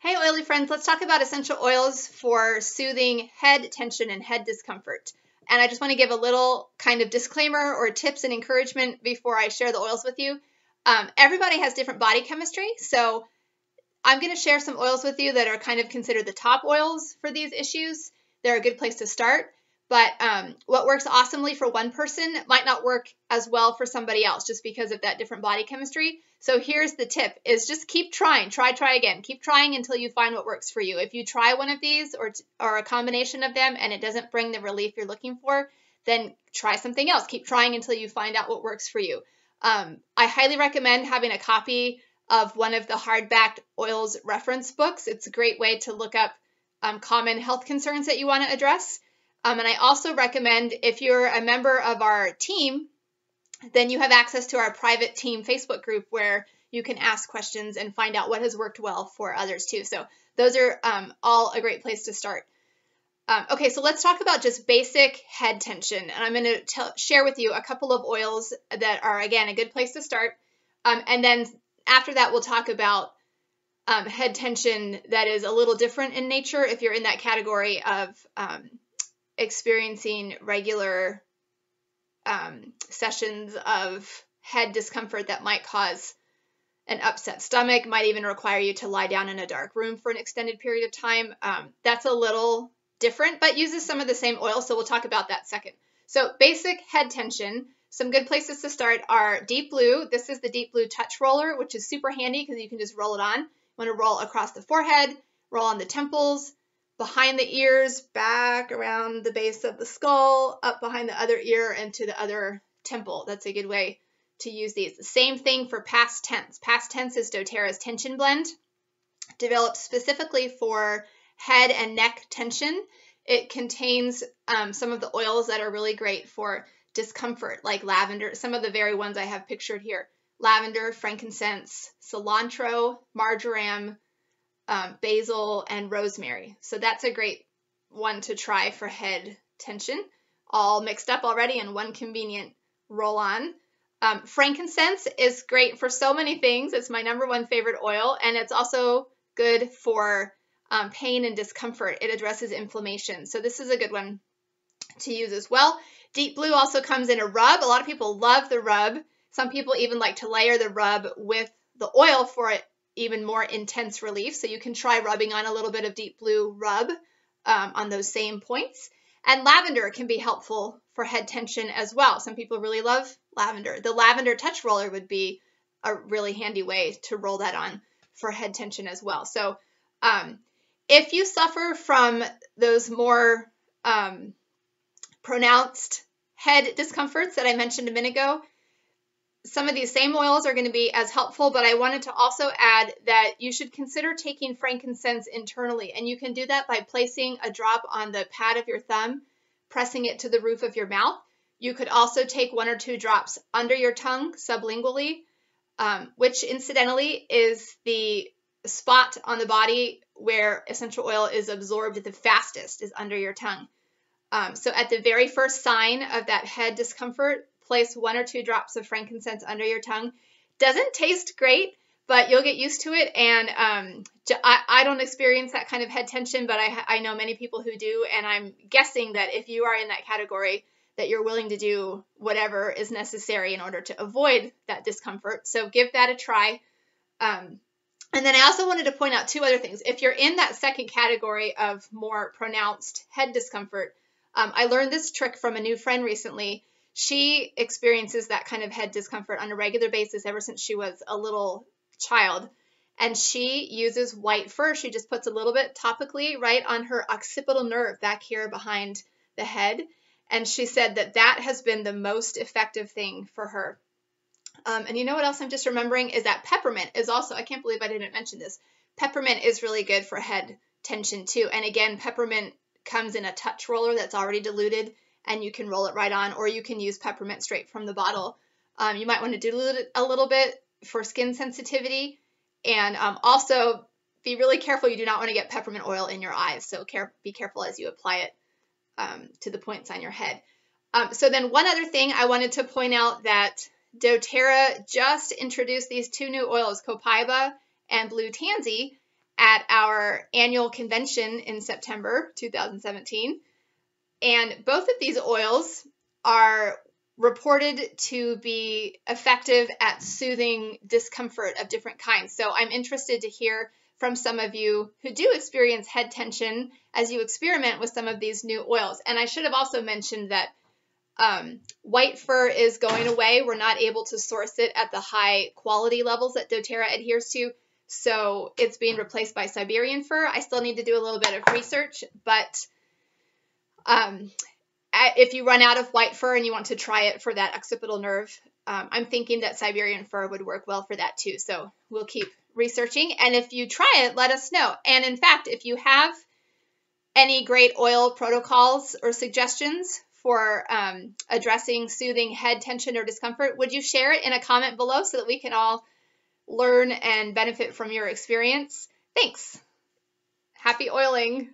Hey oily friends, let's talk about essential oils for soothing head tension and head discomfort. And I just want to give a little kind of disclaimer or tips and encouragement before I share the oils with you. Everybody has different body chemistry, so I'm going to share some oils with you that are kind of considered the top oils for these issues. They're a good place to start, but what works awesomely for one person might not work as well for somebody else just because of that different body chemistry. So here's the tip, is just keep trying, try again. Keep trying until you find what works for you. If you try one of these or a combination of them and it doesn't bring the relief you're looking for, then try something else. Keep trying until you find out what works for you. I highly recommend having a copy of one of the hardbacked oils reference books. It's a great way to look up common health concerns that you want to address. And I also recommend, if you're a member of our team, then you have access to our private team Facebook group where you can ask questions and find out what has worked well for others too. So those are all a great place to start. Okay, so let's talk about just basic head tension. And I'm going to share with you a couple of oils that are, again, a good place to start. And then after that, we'll talk about head tension that is a little different in nature if you're in that category of experiencing regular sessions of head discomfort that might cause an upset stomach, might even require you to lie down in a dark room for an extended period of time. That's a little different, but uses some of the same oil, so we'll talk about that second. So basic head tension, some good places to start are Deep Blue. This is the Deep Blue Touch Roller, which is super handy because you can just roll it on. You want to roll across the forehead, roll on the temples, behind the ears, back around the base of the skull, up behind the other ear and to the other temple. That's a good way to use these. The same thing for Past Tense. Past Tense is doTERRA's tension blend, developed specifically for head and neck tension. It contains some of the oils that are really great for discomfort, like lavender. Some of the very ones I have pictured here: lavender, frankincense, cilantro, marjoram, basil, and rosemary. So that's a great one to try for head tension, all mixed up already in one convenient roll-on. Frankincense is great for so many things. It's my #1 favorite oil, and it's also good for pain and discomfort. It addresses inflammation. So this is a good one to use as well. Deep Blue also comes in a rub. A lot of people love the rub. Some people even like to layer the rub with the oil for even more intense relief. So you can try rubbing on a little bit of Deep Blue rub on those same points. And lavender can be helpful for head tension as well. Some people really love lavender. The lavender touch roller would be a really handy way to roll that on for head tension as well. So if you suffer from those more pronounced head discomforts that I mentioned a minute ago, some of these same oils are going to be as helpful, but I wanted to also add that you should consider taking frankincense internally, and you can do that by placing a drop on the pad of your thumb, pressing it to the roof of your mouth. You could also take 1 or 2 drops under your tongue sublingually, which incidentally is the spot on the body where essential oil is absorbed the fastest, is under your tongue. So at the very first sign of that head discomfort, place 1 or 2 drops of frankincense under your tongue. Doesn't taste great, but you'll get used to it. And I don't experience that kind of head tension, but I know many people who do. And I'm guessing that if you are in that category, that you're willing to do whatever is necessary in order to avoid that discomfort. So give that a try. And then I also wanted to point out 2 other things. If you're in that second category of more pronounced head discomfort, I learned this trick from a new friend recently. She experiences that kind of head discomfort on a regular basis ever since she was a little child. And she uses white fur. She just puts a little bit topically right on her occipital nerve back here behind the head. And she said that that has been the most effective thing for her. And you know what else I'm just remembering is that peppermint is also, I can't believe I didn't mention this, peppermint is really good for head tension too. And again, peppermint comes in a touch roller that's already diluted, and you can roll it right on, or you can use peppermint straight from the bottle. You might want to dilute it a little bit for skin sensitivity, and also be really careful. You do not want to get peppermint oil in your eyes, so be careful as you apply it to the points on your head. So then one other thing I wanted to point out, that doTERRA just introduced these 2 new oils, Copaiba and Blue Tansy, at our annual convention in September 2017. And both of these oils are reported to be effective at soothing discomfort of different kinds. So I'm interested to hear from some of you who do experience head tension as you experiment with some of these new oils. And I should have also mentioned that white fur is going away. We're not able to source it at the high quality levels that doTERRA adheres to. So it's being replaced by Siberian fur. I still need to do a little bit of research, but if you run out of white fur and you want to try it for that occipital nerve, I'm thinking that Siberian fur would work well for that too. So we'll keep researching. And if you try it, let us know. And in fact, if you have any great oil protocols or suggestions for addressing soothing head tension or discomfort, would you share it in a comment below so that we can all learn and benefit from your experience? Thanks. Happy oiling.